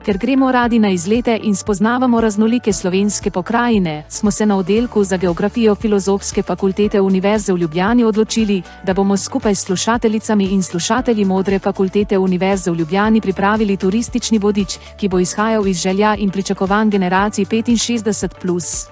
Ker gremo radi na izlete in spoznavamo raznolike slovenske pokrajine, smo se na oddelku za geografijo Filozofske fakultete Univerze v Ljubljani odločili, da bomo skupaj s slušateljicami in slušatelji Modre fakultete Univerze v Ljubljani pripravili turistični vodič, ki bo izhajal iz želja in pričakovanj generacij 65+.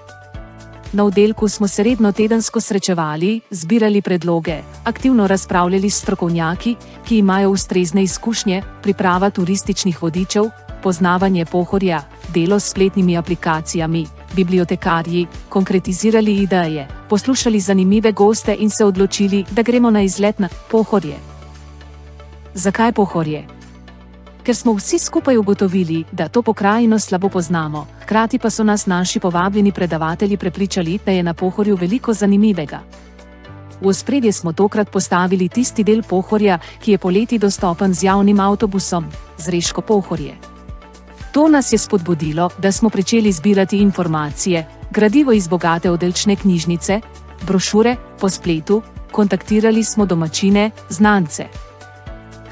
Na oddelku smo se redno tedensko srečevali, zbirali predloge, aktivno razpravljali s strokovnjaki, ki imajo ustrezne izkušnje, priprava turističnih vodičev, poznavanje Pohorja, delo s spletnimi aplikacijami, bibliotekarji, konkretizirali ideje, poslušali zanimive goste in se odločili, da gremo na izlet na Pohorje. Zakaj Pohorje? Ker smo vsi skupaj ugotovili, da to pokrajino slabo poznamo, hkrati pa so nas naši povabljeni predavatelji prepričali, da je na Pohorju veliko zanimivega. V ospredje smo tokrat postavili tisti del Pohorja, ki je poleti dostopen z javnim avtobusom, Zreško Pohorje. To nas je spodbudilo, da smo pričeli zbirati informacije, gradivo iz bogate oddelčne knjižnice, brošure po spletu, kontaktirali smo domačine, znance.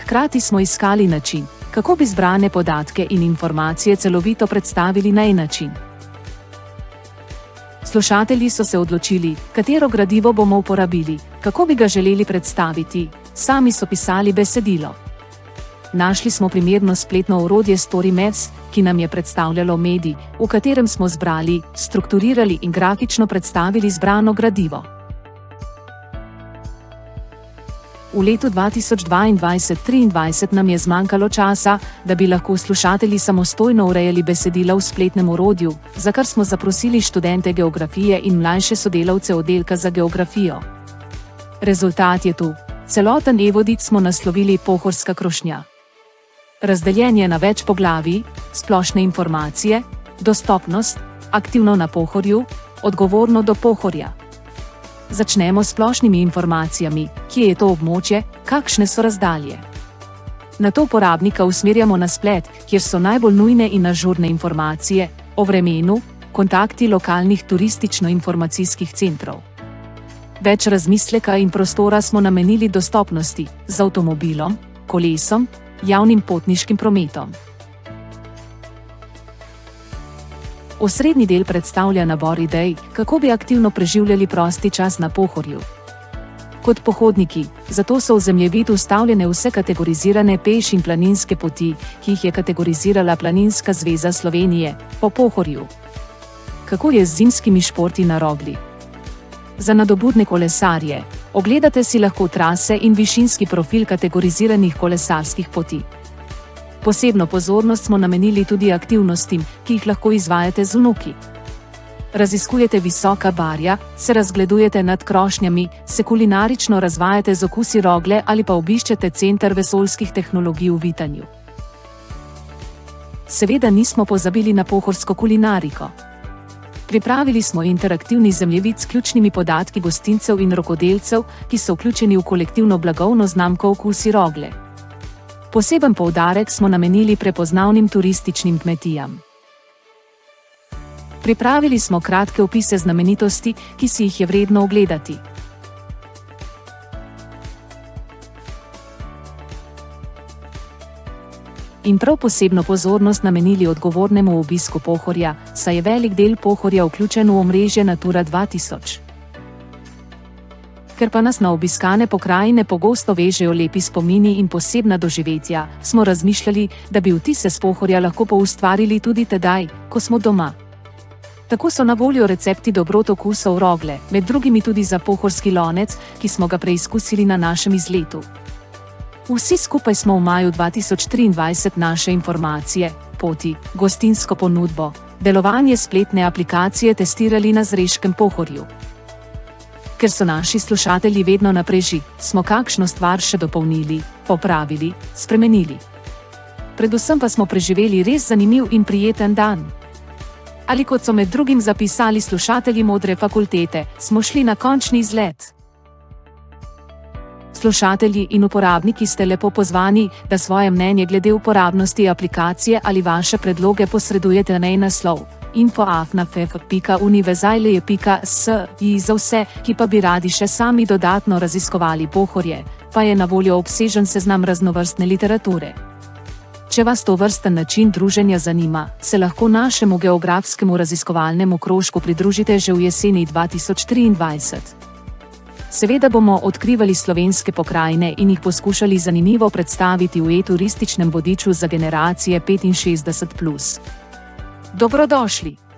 Hkrati smo iskali način, kako bi zbrane podatke in informacije celovito predstavili na en način. Slušatelji so se odločili, katero gradivo bomo uporabili, kako bi ga želeli predstaviti, sami so pisali besedilo. Našli smo primerno spletno orodje StoryMaps, ki nam je predstavljalo medij, v katerem smo zbrali, strukturirali in grafično predstavili zbrano gradivo. V letu 2022-2023 nam je zmanjkalo časa, da bi lahko slušatelji samostojno urejali besedila v spletnem orodju, za kar smo zaprosili študente geografije in mlajše sodelavce oddelka za geografijo. Rezultat je tu. Celoten e-vodič smo naslovili Pohorska krošnja. Razdeljen je na več poglavij, splošne informacije, dostopnost, aktivno na Pohorju, odgovorno do Pohorja. Začnemo s splošnimi informacijami, kje je to območje, kakšne so razdalje. Nato uporabnika usmerjamo na splet, kjer so najbolj nujne in ažurne informacije o vremenu, kontakti lokalnih turistično-informacijskih centrov. Več razmisleka in prostora smo namenili dostopnosti z avtomobilom, kolesom, javnim potniškim prometom. Osrednji del predstavlja nabor idej, kako bi aktivno preživljali prosti čas na Pohorju. Kot pohodniki, zato so v zemljevid vstavljene vse kategorizirane peš in planinske poti, ki jih je kategorizirala Planinska zveza Slovenije, po Pohorju. Kako je z zimskimi športi na Rogli? Za nadobudne kolesarje, ogledate si lahko trase in višinski profil kategoriziranih kolesarskih poti. Posebno pozornost smo namenili tudi aktivnostim, ki jih lahko izvajate z vnuki. Raziskujete visoka barja, se razgledujete nad krošnjami, se kulinarično razvajate z okusi Rogle ali pa obiščete center vesoljskih tehnologij v Vitanju. Seveda nismo pozabili na pohorsko kulinariko. Pripravili smo interaktivni zemljevid s ključnimi podatki gostincev in rokodelcev, ki so vključeni v kolektivno blagovno znamko Okusi Rogle. Poseben poudarek smo namenili prepoznavnim turističnim kmetijam. Pripravili smo kratke opise znamenitosti, ki si jih je vredno ogledati. In prav posebno pozornost namenili odgovornemu obisku Pohorja, saj je velik del Pohorja vključen v omrežje Natura 2000. Ker pa nas na obiskane pokrajine pogosto vežejo lepi spomini in posebna doživetja, smo razmišljali, da bi vtise s Pohorja lahko poustvarili tudi tedaj, ko smo doma. Tako so na voljo recepti dobrot okusov Rogle, med drugimi tudi za pohorski lonec, ki smo ga preizkusili na našem izletu. Vsi skupaj smo v maju 2023 naše informacije, poti, gostinsko ponudbo, delovanje spletne aplikacije testirali na Zreškem Pohorju. Ker so naši slušatelji vedno na preži, smo kakšno stvar še dopolnili, popravili, spremenili. Predvsem pa smo preživeli res zanimiv in prijeten dan. Ali kot so med drugim zapisali slušatelji Modre fakultete, smo šli na končni izlet. Slušatelji in uporabniki ste lepo pozvani, da svoje mnenje glede uporabnosti aplikacije ali vaše predloge posredujete na naslov info@fef.univerzale.si. Za vse, ki pa bi radi še sami dodatno raziskovali Pohorje, pa je na voljo obsežen seznam raznovrstne literature. Če vas to vrsten način druženja zanima, se lahko našemu geografskemu raziskovalnemu krožku pridružite že v jeseni 2023. Seveda bomo odkrivali slovenske pokrajine in jih poskušali zanimivo predstaviti v e-turističnem vodiču za generacije 65+. Dobrodošli!